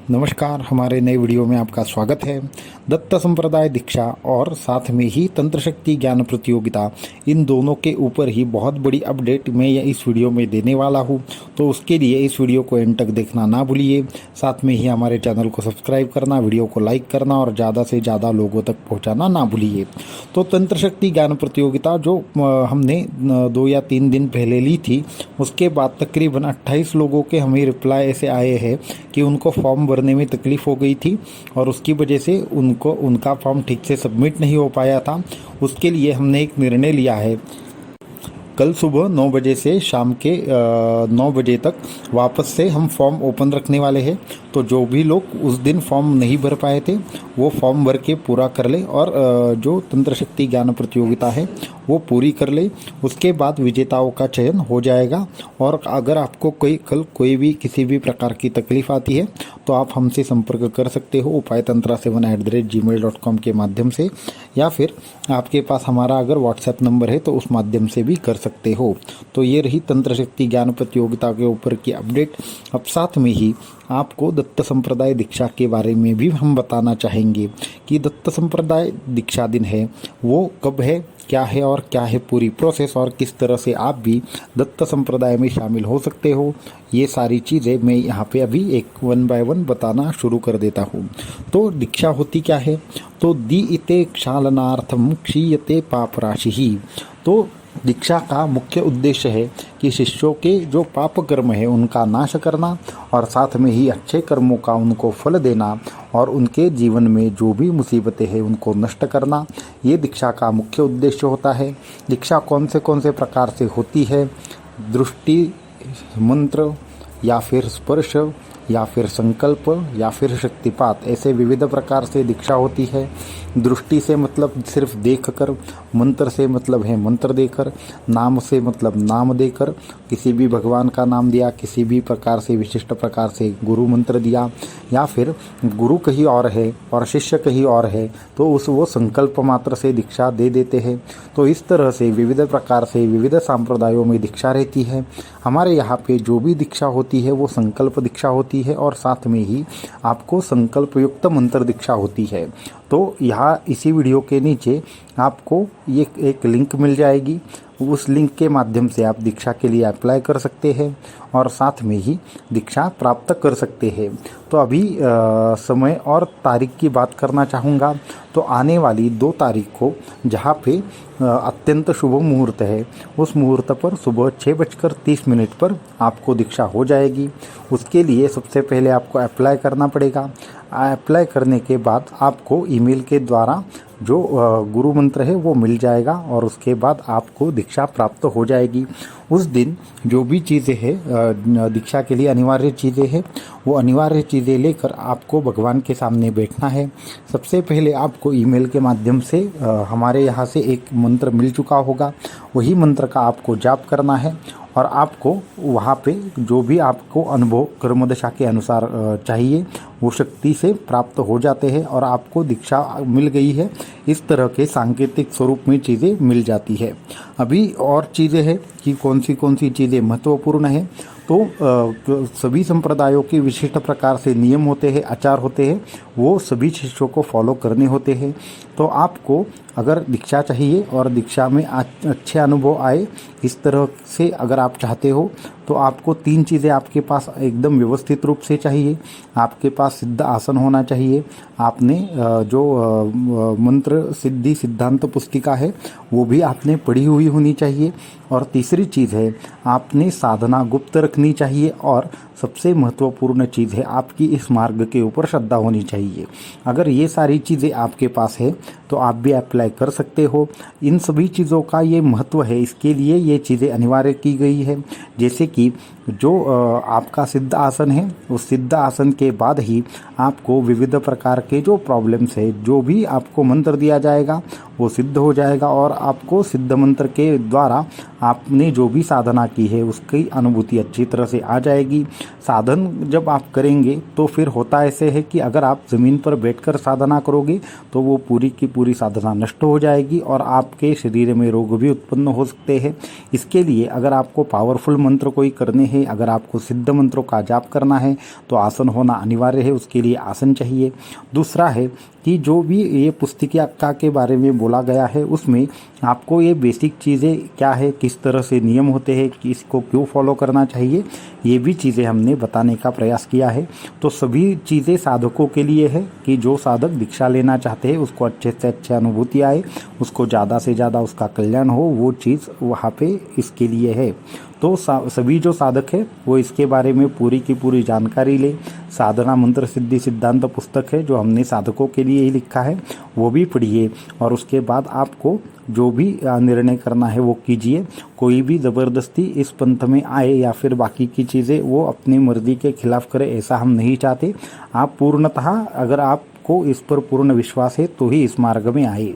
नमस्कार, हमारे नए वीडियो में आपका स्वागत है। दत्त संप्रदाय दीक्षा और साथ में ही तंत्र शक्ति ज्ञान प्रतियोगिता, इन दोनों के ऊपर ही बहुत बड़ी अपडेट मैं इस वीडियो में देने वाला हूं। तो उसके लिए इस वीडियो को एंड तक देखना ना भूलिए। साथ में ही हमारे चैनल को सब्सक्राइब करना, वीडियो को लाइक करना और ज़्यादा से ज़्यादा लोगों तक पहुँचाना ना भूलिए। तो तंत्र शक्ति ज्ञान प्रतियोगिता जो हमने 2 या 3 दिन पहले ली थी, उसके बाद तकरीबन 28 लोगों के हमें रिप्लाई ऐसे आए हैं कि उनको फॉर्म भरने में तकलीफ हो गई थी और उसकी वजह से उनका फॉर्म ठीक से सबमिट नहीं हो पाया था। उसके लिए हमने एक निर्णय लिया है, कल सुबह 9 बजे से शाम के 9 बजे तक वापस से हम फॉर्म ओपन रखने वाले हैं। तो जो भी लोग उस दिन फॉर्म नहीं भर पाए थे वो फॉर्म भर के पूरा कर ले और जो तंत्र शक्ति ज्ञान प्रतियोगिता है वो पूरी कर ले। उसके बाद विजेताओं का चयन हो जाएगा। और अगर आपको कोई भी किसी भी प्रकार की तकलीफ आती है तो आप हमसे संपर्क कर सकते हो upaytantra7@gmail.com के माध्यम से, या फिर आपके पास हमारा अगर व्हाट्सएप नंबर है तो उस माध्यम से भी कर सकते हो। तो ये रही तंत्र शक्ति ज्ञान प्रतियोगिता के ऊपर की अपडेट। अब साथ में ही आपको दत्त संप्रदाय दीक्षा के बारे में भी हम बताना चाहेंगे कि दत्त संप्रदाय दीक्षा दिन है वो कब है, क्या है और क्या है पूरी प्रोसेस, और किस तरह से आप भी दत्त संप्रदाय में शामिल हो सकते हो। ये सारी चीज़ें मैं यहाँ पे अभी एक 1 बाय 1 बताना शुरू कर देता हूँ। तो दीक्षा होती क्या है? तो दी इते क्षालनार्थम क्षीयते पाप राशि ही। तो दीक्षा का मुख्य उद्देश्य है कि शिष्यों के जो पाप कर्म है उनका नाश करना और साथ में ही अच्छे कर्मों का उनको फल देना और उनके जीवन में जो भी मुसीबतें हैं उनको नष्ट करना, ये दीक्षा का मुख्य उद्देश्य होता है। दीक्षा कौन से प्रकार से होती है? दृष्टि, मंत्र या फिर स्पर्श या फिर संकल्प या फिर शक्तिपात, ऐसे विविध प्रकार से दीक्षा होती है। दृष्टि से मतलब सिर्फ देखकर, मंत्र से मतलब है मंत्र देकर, नाम से मतलब नाम देकर, किसी भी भगवान का नाम दिया, किसी भी प्रकार से विशिष्ट प्रकार से गुरु मंत्र दिया, या फिर गुरु कहीं और है और शिष्य कहीं और है तो वो संकल्प मात्र से दीक्षा दे देते हैं। तो इस तरह से विविध प्रकार से विविध संप्रदायों में दीक्षा रहती है। हमारे यहाँ पे जो भी दीक्षा होती है वो संकल्प दीक्षा होती है और साथ में ही आपको संकल्प युक्त मंत्र दीक्षा होती है। तो यहाँ इसी वीडियो के नीचे आपको ये एक लिंक मिल जाएगी, उस लिंक के माध्यम से आप दीक्षा के लिए अप्लाई कर सकते हैं और साथ में ही दीक्षा प्राप्त कर सकते हैं। तो अभी समय और तारीख की बात करना चाहूँगा। तो आने वाली 2 तारीख को जहाँ पे अत्यंत शुभ मुहूर्त है, उस मुहूर्त पर सुबह 6:30 पर आपको दीक्षा हो जाएगी। उसके लिए सबसे पहले आपको अप्लाई करना पड़ेगा। अप्लाई करने के बाद आपको ईमेल के द्वारा जो गुरु मंत्र है वो मिल जाएगा और उसके बाद आपको दीक्षा प्राप्त हो जाएगी। उस दिन जो भी चीज़ें हैं दीक्षा के लिए अनिवार्य चीज़ें हैं, वो अनिवार्य चीज़ें लेकर आपको भगवान के सामने बैठना है। सबसे पहले आपको ईमेल के माध्यम से हमारे यहाँ से एक मंत्र मिल चुका होगा, वही मंत्र का आपको जाप करना है और आपको वहाँ पे जो भी आपको अनुभव कर्मदशा के अनुसार चाहिए वो शक्ति से प्राप्त हो जाते हैं और आपको दीक्षा मिल गई है, इस तरह के सांकेतिक स्वरूप में चीज़ें मिल जाती है। अभी और चीज़ें हैं कि कौन सी चीज़ें महत्वपूर्ण है। तो सभी संप्रदायों के विशिष्ट प्रकार से नियम होते हैं, आचार होते हैं, वो सभी शिष्यों को फॉलो करने होते हैं। तो आपको अगर दीक्षा चाहिए और दीक्षा में अच्छे अनुभव आए, इस तरह से अगर आप चाहते हो तो आपको 3 चीज़ें आपके पास एकदम व्यवस्थित रूप से चाहिए। आपके पास सिद्ध आसन होना चाहिए, आपने जो मंत्र सिद्धि सिद्धांत पुस्तिका है वो भी आपने पढ़ी हुई होनी चाहिए। और तीसरी चीज़ है आपने साधना गुप्त रखनी चाहिए और सबसे महत्वपूर्ण चीज़ है आपकी इस मार्ग के ऊपर श्रद्धा होनी चाहिए। अगर ये सारी चीज़ें आपके पास है तो आप भी अप्लाई कर सकते हो। इन सभी चीज़ों का ये महत्व है, इसके लिए ये चीज़ें अनिवार्य की गई है। जैसे कि जो आपका सिद्ध आसन है, उस सिद्ध आसन के बाद ही आपको विविध प्रकार के जो प्रॉब्लम्स है, जो भी आपको मंत्र दिया जाएगा वो सिद्ध हो जाएगा और आपको सिद्ध मंत्र के द्वारा आपने जो भी साधना की है उसकी अनुभूति अच्छी तरह से आ जाएगी। साधन जब आप करेंगे तो फिर होता ऐसे है कि अगर आप ज़मीन पर बैठकर साधना करोगे तो वो पूरी की पूरी साधना नष्ट हो जाएगी और आपके शरीर में रोग भी उत्पन्न हो सकते हैं। इसके लिए अगर आपको पावरफुल मंत्र कोई करने हैं है। अगर आपको सिद्ध मंत्रों का जाप करना है तो आसन होना अनिवार्य है, उसके लिए आसन चाहिए। दूसरा है कि जो भी ये पुस्तिका के बारे में बोला गया है उसमें आपको ये बेसिक चीज़ें क्या है, किस तरह से नियम होते हैं, कि इसको क्यों फॉलो करना चाहिए, ये भी चीज़ें हमने बताने का प्रयास किया है। तो सभी चीज़ें साधकों के लिए है कि जो साधक दीक्षा लेना चाहते हैं उसको अच्छे से अच्छी अनुभूति आए, उसको ज़्यादा से ज़्यादा उसका कल्याण हो, वो चीज़ वहाँ पे इसके लिए है। तो सभी जो साधक है वो इसके बारे में पूरी की पूरी जानकारी ले। साधना मंत्र सिद्धि सिद्धांत पुस्तक है जो हमने साधकों के लिए ही लिखा है, वो भी पढ़िए और उसके बाद आपको जो भी निर्णय करना है वो कीजिए। कोई भी ज़बरदस्ती इस पंथ में आए या फिर बाकी की चीज़ें वो अपनी मर्जी के खिलाफ करे, ऐसा हम नहीं चाहते। आप पूर्णतः अगर आपको इस पर पूर्ण विश्वास है तो ही इस मार्ग में आए।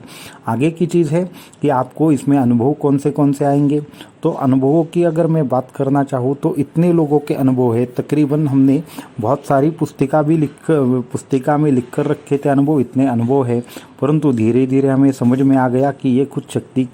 आगे की चीज़ है कि आपको इसमें अनुभव कौन से आएंगे। तो अनुभवों की अगर मैं बात करना चाहूँ तो इतने लोगों के अनुभव है, तकरीबन हमने बहुत सारी पुस्तिका में लिख कर रखे थे अनुभव, इतने अनुभव है, परंतु धीरे धीरे हमें समझ में आ गया कि ये कुछ शक्ति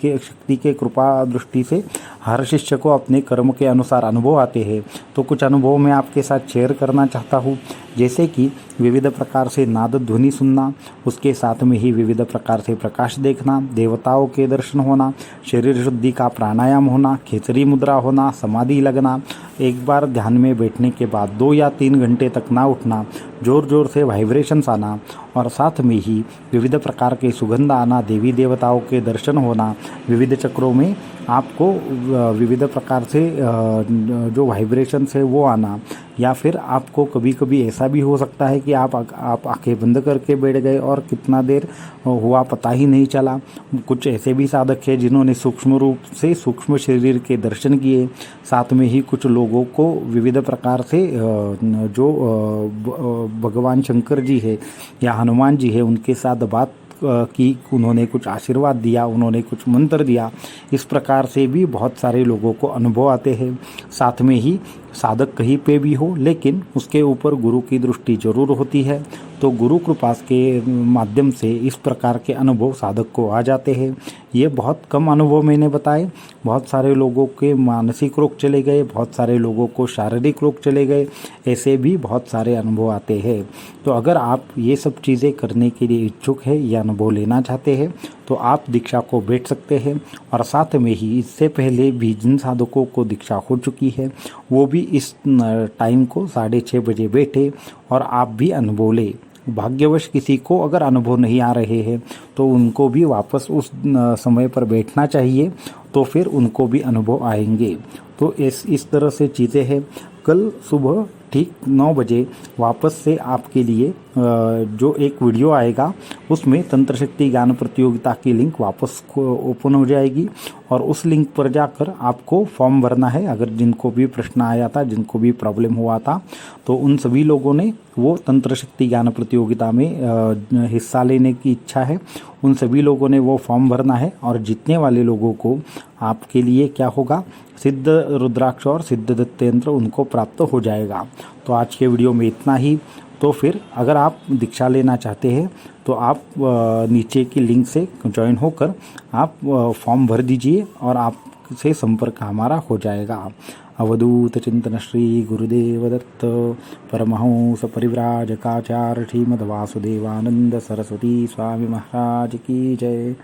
के कृपा दृष्टि से हर शिष्य को अपने कर्म के अनुसार अनुभव आते हैं। तो कुछ अनुभव मैं आपके साथ शेयर करना चाहता हूँ, जैसे कि विविध प्रकार से नाद ध्वनि सुनना, उसके साथ में ही विविध प्रकार से प्रकाश देखना, देवताओं के दर्शन होना, शरीर शुद्धि का प्राणायाम होना, खेचरी मुद्रा होना, समाधि लगना, एक बार ध्यान में बैठने के बाद 2 या 3 घंटे तक ना उठना, जोर जोर से वाइब्रेशंस आना और साथ में ही विविध प्रकार के सुगंध आना, देवी देवताओं के दर्शन होना, विविध चक्रों में आपको विविध प्रकार से जो वाइब्रेशंस है वो आना, या फिर आपको कभी कभी ऐसा भी हो सकता है कि आप आंखें बंद करके बैठ गए और कितना देर हुआ पता ही नहीं चला। कुछ ऐसे भी साधक हैं जिन्होंने सूक्ष्म रूप से सूक्ष्म शरीर के दर्शन किए। साथ में ही कुछ लोगों को विविध प्रकार से जो भगवान शंकर जी है या हनुमान जी है उनके साथ बात की, उन्होंने कुछ आशीर्वाद दिया, उन्होंने कुछ मंत्र दिया। इस प्रकार से भी बहुत सारे लोगों को अनुभव आते हैं। साथ में ही साधक कहीं पे भी हो लेकिन उसके ऊपर गुरु की दृष्टि जरूर होती है, तो गुरु कृपा के माध्यम से इस प्रकार के अनुभव साधक को आ जाते हैं। ये बहुत कम अनुभव मैंने बताए, बहुत सारे लोगों के मानसिक रोग चले गए, बहुत सारे लोगों को शारीरिक रोग चले गए, ऐसे भी बहुत सारे अनुभव आते हैं। तो अगर आप ये सब चीज़ें करने के लिए इच्छुक है या अनुभव लेना चाहते हैं तो आप दीक्षा को बैठ सकते हैं। और साथ में ही इससे पहले भी जिन साधकों को दीक्षा हो चुकी है वो भी इस टाइम को 6:30 बजे बैठे और आप भी अनुभव लें। भाग्यवश किसी को अगर अनुभव नहीं आ रहे हैं तो उनको भी वापस उस समय पर बैठना चाहिए, तो फिर उनको भी अनुभव आएंगे। तो इस तरह से चीज़ें हैं। कल सुबह ठीक 9 बजे वापस से आपके लिए जो एक वीडियो आएगा उसमें तंत्र शक्ति ज्ञान प्रतियोगिता की लिंक वापस ओपन हो जाएगी और उस लिंक पर जाकर आपको फॉर्म भरना है। अगर जिनको भी प्रश्न आया था, जिनको भी प्रॉब्लम हुआ था, तो उन सभी लोगों ने वो तंत्र शक्ति ज्ञान प्रतियोगिता में हिस्सा लेने की इच्छा है, उन सभी लोगों ने वो फॉर्म भरना है। और जीतने वाले लोगों को आपके लिए क्या होगा, सिद्ध रुद्राक्ष और सिद्ध दत्त यंत्र उनको प्राप्त हो जाएगा। तो आज के वीडियो में इतना ही। तो फिर अगर आप दीक्षा लेना चाहते हैं तो आप नीचे की लिंक से ज्वाइन होकर आप फॉर्म भर दीजिए और आपसे संपर्क हमारा हो जाएगा। अवधूत चिंतन श्री गुरुदेव दत्त परमहंस परिव्राजकाचार्य श्रीमद् वासुदेवानंद सरस्वती स्वामी महाराज की जय।